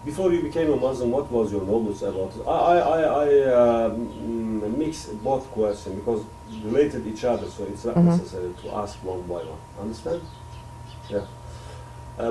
Before you became a Muslim, what was your knowledge about it? Mix both questions because related each other, so it's not necessary to ask one by one. Understand? Yeah.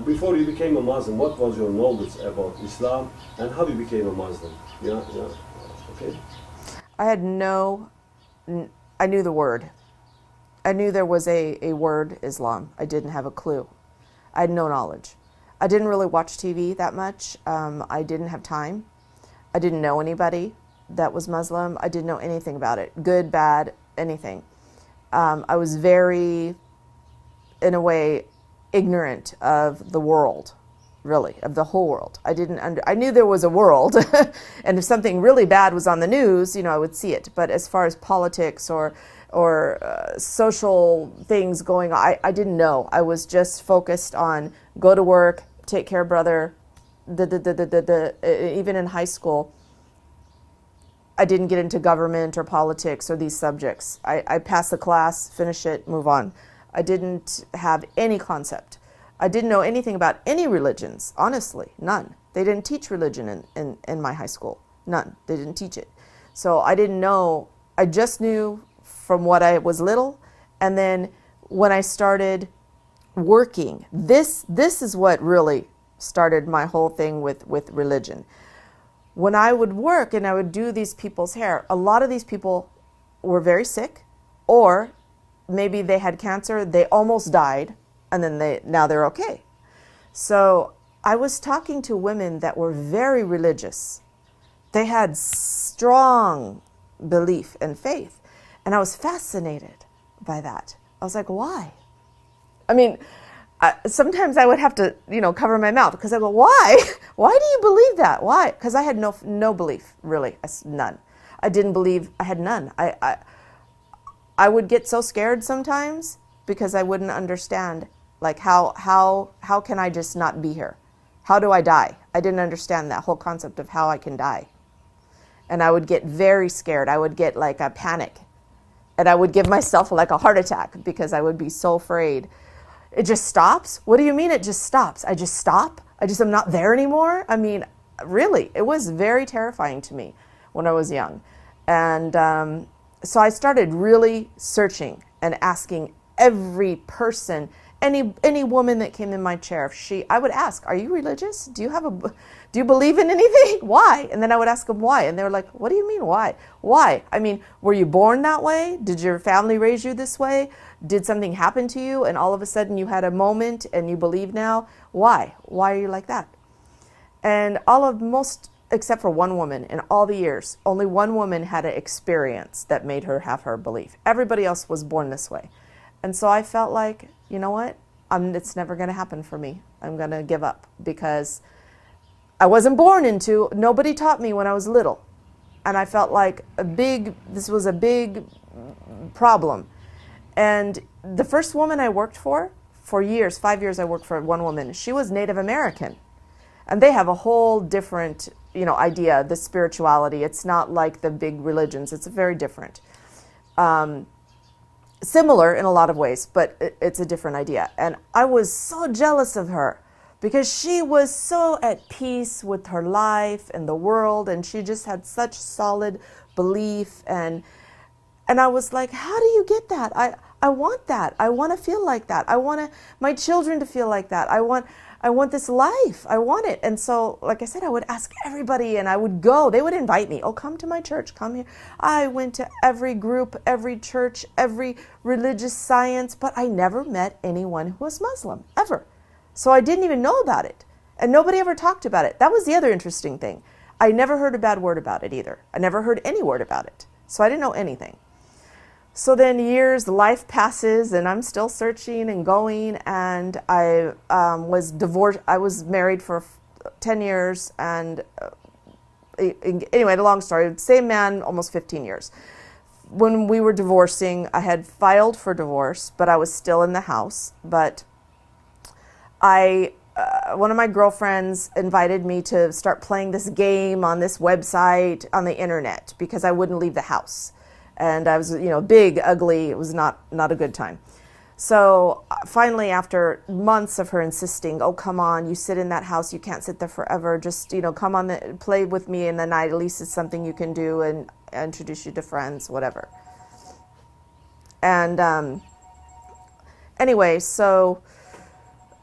Before you became a Muslim, what was your knowledge about Islam and how you became a Muslim? Yeah, yeah. Okay. I had I knew the word. I knew there was a word, Islam. I didn't have a clue. I had no knowledge. I didn't really watch TV that much. I didn't have time. I didn't know anybody that was Muslim. I didn't know anything about it, good, bad, anything. I was very, in a way, ignorant of the world, really, of the whole world. I knew there was a world, and if something really bad was on the news, I would see it. But as far as politics or social things going on, I didn't know. I was just focused on go to work, take care of brother. Even in high school, I didn't get into government or politics or these subjects. I passed the class, finish it, move on. I didn't have any concept. I didn't know anything about any religions, honestly, none. They didn't teach religion in my high school, none. They didn't teach it. So I didn't know, I just knew from what I was little, and then when I started working, this is what really started my whole thing with religion. When I would work and I would do these people's hair, a lot of these people were very sick, or maybe they had cancer, they almost died, and then now they're okay. So I was talking to women that were very religious. They had strong belief and faith, and I was fascinated by that. I was like, why? I mean, sometimes I would have to, cover my mouth because I go, why? Why do you believe that? Why? Because I had no belief, really, none. I didn't believe, I had none. I would get so scared sometimes because I wouldn't understand, like, how can I just not be here? How do I die? I didn't understand that whole concept of how I can die. And I would get very scared. I would get like a panic. And I would give myself like a heart attack because I would be so afraid. It just stops? What do you mean it just stops? I just stop? I'm not there anymore? I mean, really, it was very terrifying to me when I was young. And so I started really searching and asking every person, any woman that came in my chair, I would ask, are you religious? Do you believe in anything? Why? And then I would ask them why. And they were like, what do you mean why? Why? I mean, were you born that way? Did your family raise you this way? Did something happen to you and all of a sudden you had a moment and you believe now? Why? Why are you like that? And except for one woman in all the years, only one woman had an experience that made her have her belief. Everybody else was born this way. And so I felt like, you know what? It's never going to happen for me. I'm going to give up because I wasn't born nobody taught me when I was little. And I felt like this was a big problem. And the first woman I worked for years, 5 years I worked for one woman, she was Native American. And they have a whole different, idea, the spirituality. It's not like the big religions. It's very different. Similar in a lot of ways, but it's a different idea. And I was so jealous of her because she was so at peace with her life and the world, and she just had such solid belief. And I was like, how do you get that? I want that. I want to feel like that. I want my children to feel like that. I want this life. I want it. And so, like I said, I would ask everybody and I would go. They would invite me. Oh, come to my church. Come here. I went to every group, every church, every religious science, but I never met anyone who was Muslim, ever. So I didn't even know about it. And nobody ever talked about it. That was the other interesting thing. I never heard a bad word about it either. I never heard any word about it. So I didn't know anything. So then life passes, and I'm still searching and going, and I was divorced. I was married for 10 years, and anyway, the long story, same man, almost 15 years. When we were divorcing, I had filed for divorce, but I was still in the house. But one of my girlfriends invited me to start playing this game on this website on the internet because I wouldn't leave the house. And I was, big, ugly. It was not a good time. So finally, after months of her insisting, oh, come on, you sit in that house, you can't sit there forever. Just, come on, play with me in the night. At least it's something you can do, and introduce you to friends, whatever. And anyway, so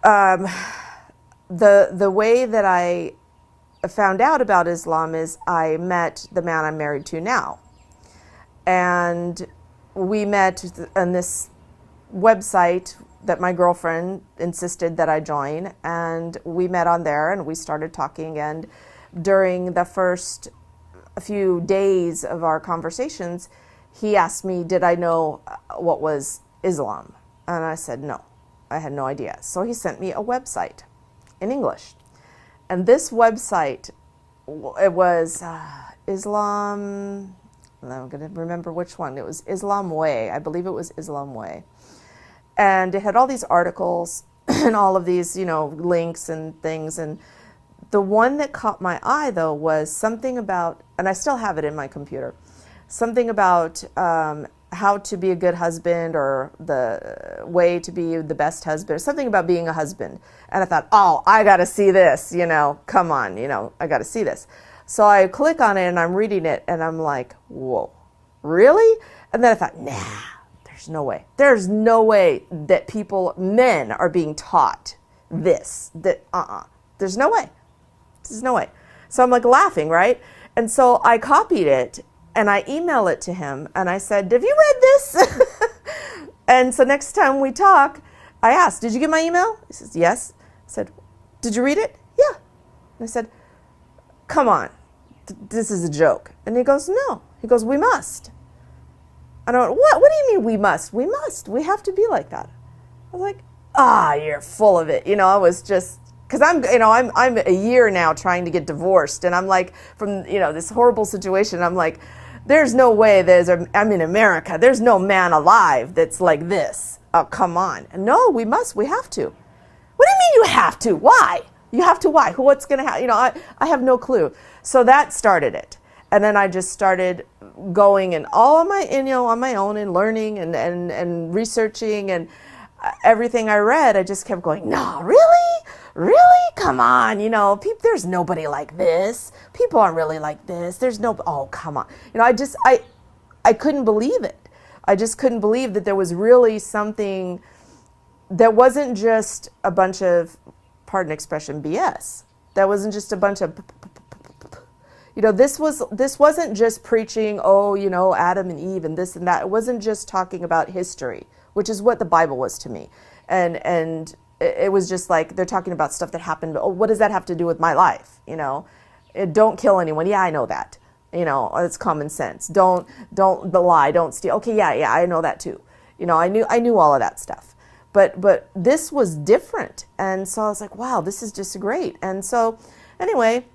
the way that I found out about Islam is I met the man I'm married to now. And we met on this website that my girlfriend insisted that I join, and we met on there and we started talking. And during the first few days of our conversations, he asked me, did I know what was Islam? And I said no, I had no idea. So he sent me a website in English, and this website, it was Islam, I'm going to remember which one. It was Islam Way. I believe it was Islam Way. And it had all these articles and all of these, links and things. And the one that caught my eye, though, was something about, and I still have it in my computer, something about how to be a good husband, or the way to be the best husband, or something about being a husband. And I thought, oh, I got to see this, come on, I got to see this. So I click on it and I'm reading it and I'm like, whoa, really? And then I thought, nah. There's no way. There's no way that men are being taught this. There's no way. There's no way. So I'm like laughing, right? And so I copied it and I emailed it to him and I said, have you read this? And so next time we talk, I asked, did you get my email? He says, yes. I said, did you read it? Yeah. And I said, come on, this is a joke. And he goes, no. He goes, we must. I don't, what do you mean we must? We must. We have to be like that. I was like, you're full of it. I was just, because I'm a year now trying to get divorced, and I'm like, from, this horrible situation, I'm like, there's no way I'm in America. There's no man alive that's like this. Oh, come on. No, we must. We have to. What do you mean you have to? Why? You have to, why? What's going to happen? I have no clue. So that started it. And then I just started going and all on my, on my own, and learning and researching, and everything I read, I just kept going, no, really? Come on, there's nobody like this. People aren't really like this. There's no, oh, come on. I couldn't believe it. I just couldn't believe that there was really something that wasn't just a bunch of, pardon expression, BS. That wasn't just a bunch of, this wasn't just preaching, Adam and Eve and this and that. It wasn't just talking about history, which is what the Bible was to me. And it was just like, they're talking about stuff that happened. Oh, what does that have to do with my life? Don't kill anyone. Yeah, I know that. It's common sense. Don't lie. Don't steal. Okay, yeah, I know that too. I knew all of that stuff. But this was different. And so I was like, wow, this is just great. And so anyway,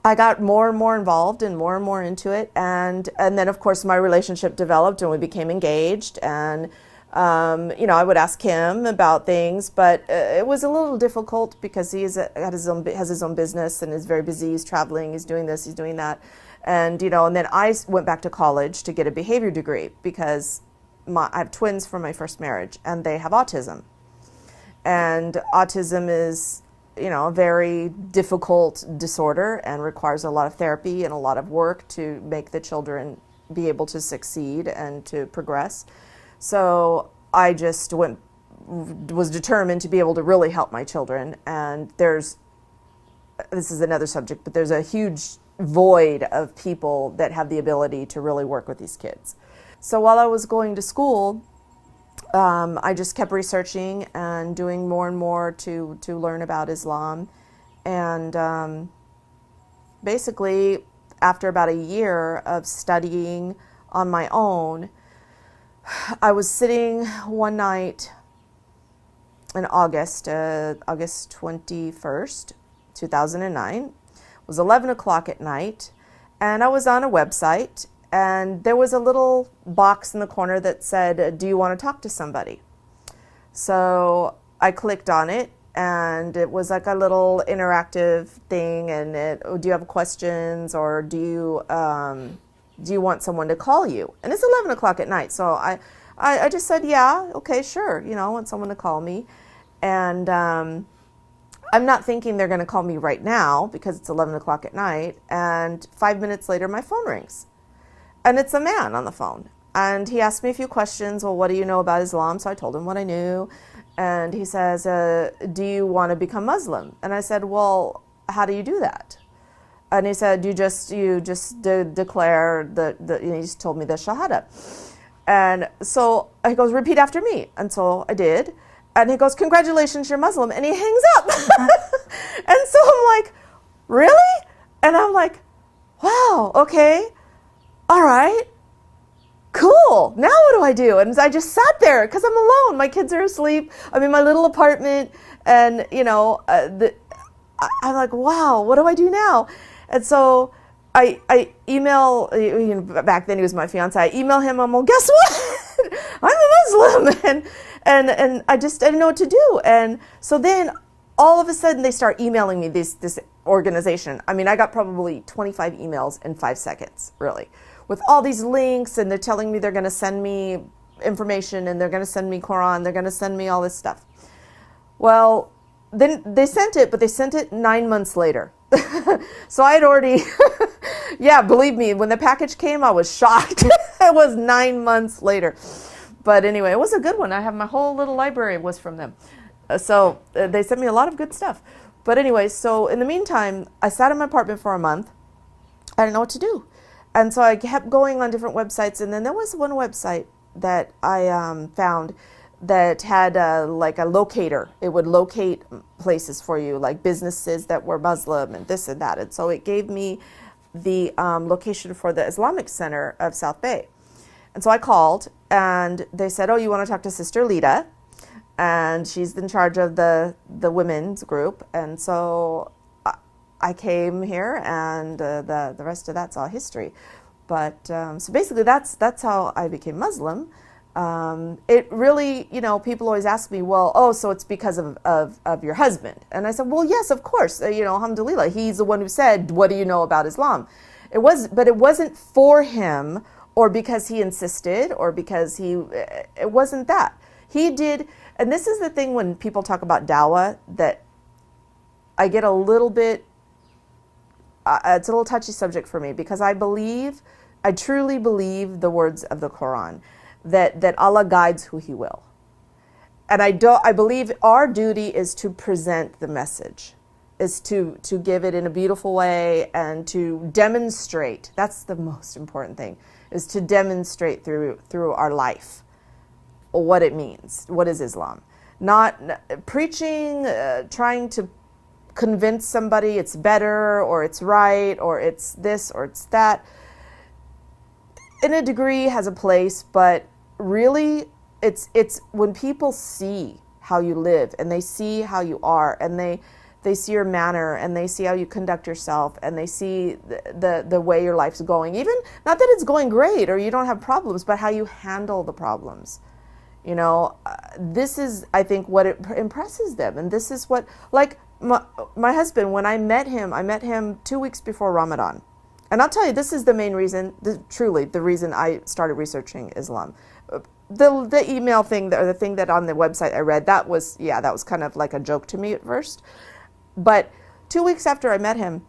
I got more and more involved and more into it. And then, of course, my relationship developed and we became engaged. And, I would ask him about things, but it was a little difficult because he has his own business and is very busy. He's traveling, he's doing this, he's doing that. And, and then I went back to college to get a behavior degree because I have twins from my first marriage and they have autism. And autism is, a very difficult disorder and requires a lot of therapy and a lot of work to make the children be able to succeed and to progress. So I just was determined to be able to really help my children. And this is another subject, but there's a huge void of people that have the ability to really work with these kids. So while I was going to school, I just kept researching and doing more and more to learn about Islam. And basically, after about a year of studying on my own, I was sitting one night in August 21st, 2009. It was 11 o'clock at night, and I was on a website, and there was a little box in the corner that said, do you want to talk to somebody? So I clicked on it, and it was like a little interactive thing, and do you have questions, or do you want someone to call you? And it's 11 o'clock at night, so I just said, yeah, okay, sure. I want someone to call me. And I'm not thinking they're going to call me right now because it's 11 o'clock at night. And 5 minutes later, my phone rings. And it's a man on the phone. And he asked me a few questions. Well, what do you know about Islam? So I told him what I knew. And he says, do you want to become Muslim? And I said, well, how do you do that? And he said, you just declare he just told me the Shahada. And so he goes, repeat after me. And so I did. And he goes, congratulations, you're Muslim. And he hangs up. And so I'm like, really? And I'm like, wow, okay, all right, cool. Now what do I do? And I just sat there because I'm alone. My kids are asleep. I'm in my little apartment. And, I'm like, wow, what do I do now? And so I email, back then he was my fiance, I email him, I'm like, guess what? I'm a Muslim. And I didn't know what to do. And so then all of a sudden they start emailing me this organization. I mean, I got probably 25 emails in 5 seconds, really, with all these links, and they're telling me they're going to send me information, and they're going to send me Quran, they're going to send me all this stuff. Well, then they sent it, but they sent it 9 months later. So I had already, yeah, believe me, when the package came, I was shocked. It was 9 months later. But anyway, it was a good one. I have my whole little library was from them. So they sent me a lot of good stuff. But anyway, so in the meantime, I sat in my apartment for a month. I didn't know what to do. And so I kept going on different websites. And then there was one website that I found that had like a locator. It would locate places for you, like businesses that were Muslim and this and that. And so it gave me the location for the Islamic Center of South Bay. And so I called, and they said, oh, you want to talk to Sister Lita? And she's in charge of the women's group. And so I came here, and the rest of that's all history. But so basically that's how I became Muslim. It really, people always ask me, well, oh, so it's because of your husband. And I said, well, yes, of course. Alhamdulillah, he's the one who said, what do you know about Islam? But it wasn't for him, or because he insisted, or because it wasn't that. He did, and this is the thing when people talk about dawah, that I get a little bit, it's a little touchy subject for me, because I truly believe the words of the Quran, that Allah guides who He will. And I believe our duty is to present the message, is to give it in a beautiful way, and to demonstrate. That's the most important thing, is to demonstrate through our life what it means. What is Islam? Not preaching, trying to convince somebody it's better, or it's right, or it's this, or it's that. In a degree has a place, but really it's when people see how you live, and they see how you are, and they see your manner, and they see how you conduct yourself, and they see the way your life's going. Even not that it's going great or you don't have problems, but how you handle the problems. This is, I think, what it impresses them. And this is what, like my husband, when I met him 2 weeks before Ramadan. And I'll tell you, this is the main reason, truly the reason I started researching Islam. The email thing, or the thing that on the website I read, that was kind of like a joke to me at first. But 2 weeks after I met him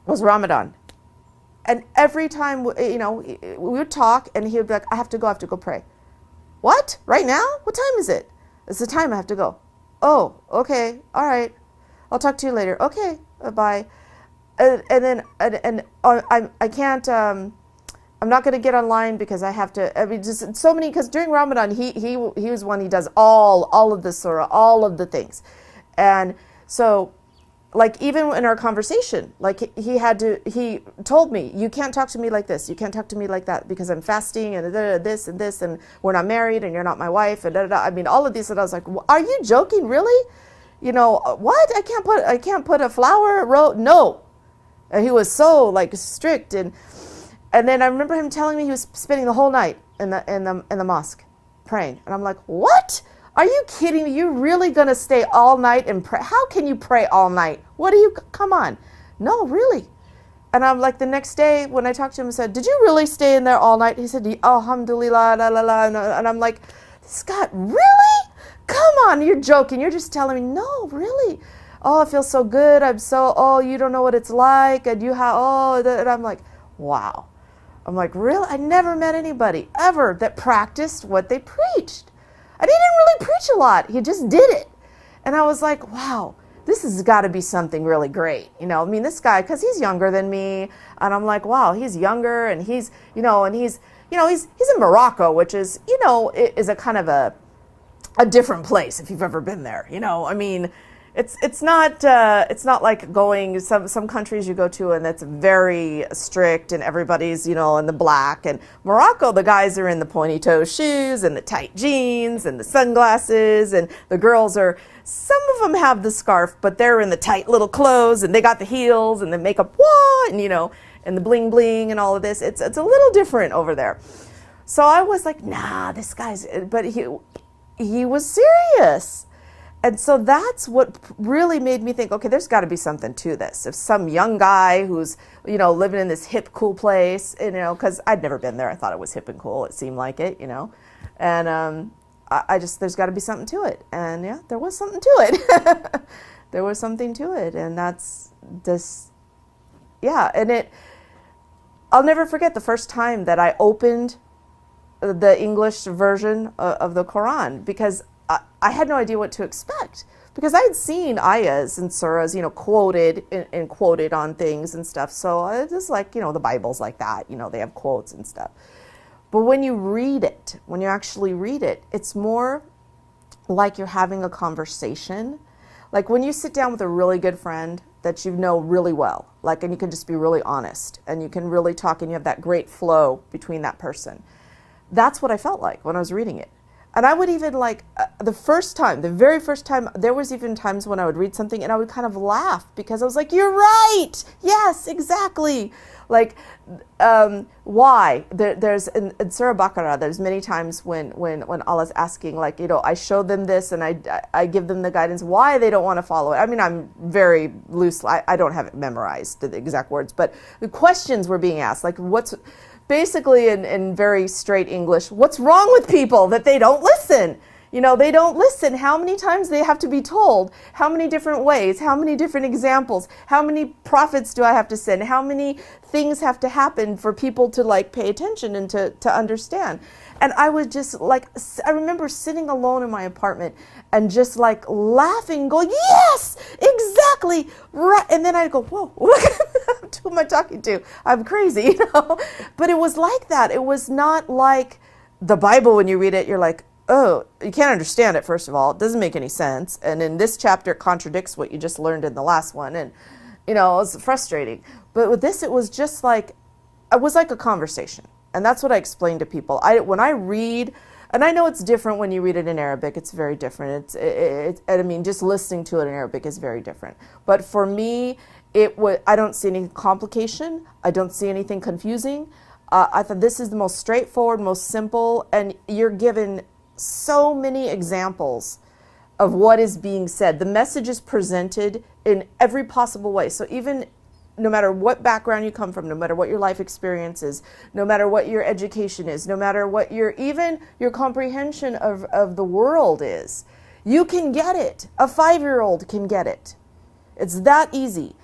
was Ramadan. And every time, we would talk, and he would be like, I have to go pray. What? Right now? What time is it? It's the time I have to go. Oh, okay. All right. I'll talk to you later. Okay. Bye. I can't, I'm not going to get online because I have to, just so many, because during Ramadan, he was one, he does all of the surah, all of the things. And so, like, even in our conversation, like, he told me, you can't talk to me like this, you can't talk to me like that, because I'm fasting, and this and this, and we're not married, and you're not my wife, and I mean, all of these, and I was like, are you joking, really? What? I can't put a flower, no. And he was so, like, strict, and then I remember him telling me he was spending the whole night in the mosque praying, and I'm like, what? Are you kidding me? You're really going to stay all night and pray? How can you pray all night? Come on. No, really. And I'm like, the next day when I talked to him, I said, did you really stay in there all night? He said, alhamdulillah, la la la. And I'm like, Scott, really? Come on, you're joking. You're just telling me, no, really. Oh, it feels so good. You don't know what it's like. And and I'm like, wow. I'm like, really? I never met anybody ever that practiced what they preached. And he didn't really preach a lot. He just did it. And I was like, wow, this has got to be something really great. This guy, because he's younger than me. And I'm like, wow, he's younger and he's in Morocco, which is, is a kind of a different place if you've ever been there. It's not like going some countries you go to and it's very strict and everybody's in the black. And Morocco, the guys are in the pointy toe shoes and the tight jeans and the sunglasses, and the girls are, some of them have the scarf, but they're in the tight little clothes and they got the heels and the makeup, and and the bling bling and all of this. It's a little different over there. So I was like, nah, this guy's, but he was serious. And so that's what really made me think, okay, there's got to be something to this. If some young guy who's, living in this hip, cool place, because I'd never been there. I thought it was hip and cool. It seemed like it, And there's got to be something to it. And yeah, there was something to it. There was something to it. And that's this, yeah. And I'll never forget the first time that I opened the English version of the Quran, because I had no idea what to expect, because I had seen ayahs and surahs, quoted and quoted on things and stuff. So it's just like, the Bible's like that, they have quotes and stuff. But when you read it, when you actually read it, it's more like you're having a conversation. Like when you sit down with a really good friend that you know really well, and you can just be really honest and you can really talk and you have that great flow between that person. That's what I felt like when I was reading it. And I would even the very first time, there was even times when I would read something and I would kind of laugh because I was like, you're right. Yes, exactly. Why? There's in Surah Baqarah, there's many times when Allah's asking, I show them this and I give them the guidance why they don't want to follow it. I'm very loose. I don't have it memorized, the exact words, but the questions were being asked, basically in very straight English, what's wrong with people that they don't listen? They don't listen. How many times they have to be told? How many different ways? How many different examples? How many prophets do I have to send? How many things have to happen for people to pay attention and to understand? And I was just I remember sitting alone in my apartment and just laughing, going, yes, exactly, right. And then I'd go, whoa, who am I talking to? I'm crazy, But it was like that. It was not like the Bible. When you read it, you're like, oh, you can't understand it, first of all. It doesn't make any sense. And in this chapter, it contradicts what you just learned in the last one. And, it was frustrating. But with this, it was just it was like a conversation. And that's what I explain to people. When I read, and I know it's different when you read it in Arabic. It's very different. Just listening to it in Arabic is very different. But for me, I don't see any complication. I don't see anything confusing. I thought this is the most straightforward, most simple, and you're given so many examples of what is being said. The message is presented in every possible way. So even no matter what background you come from, no matter what your life experience is, no matter what your education is, no matter what even your comprehension of the world is, you can get it. A 5-year-old can get it. It's that easy.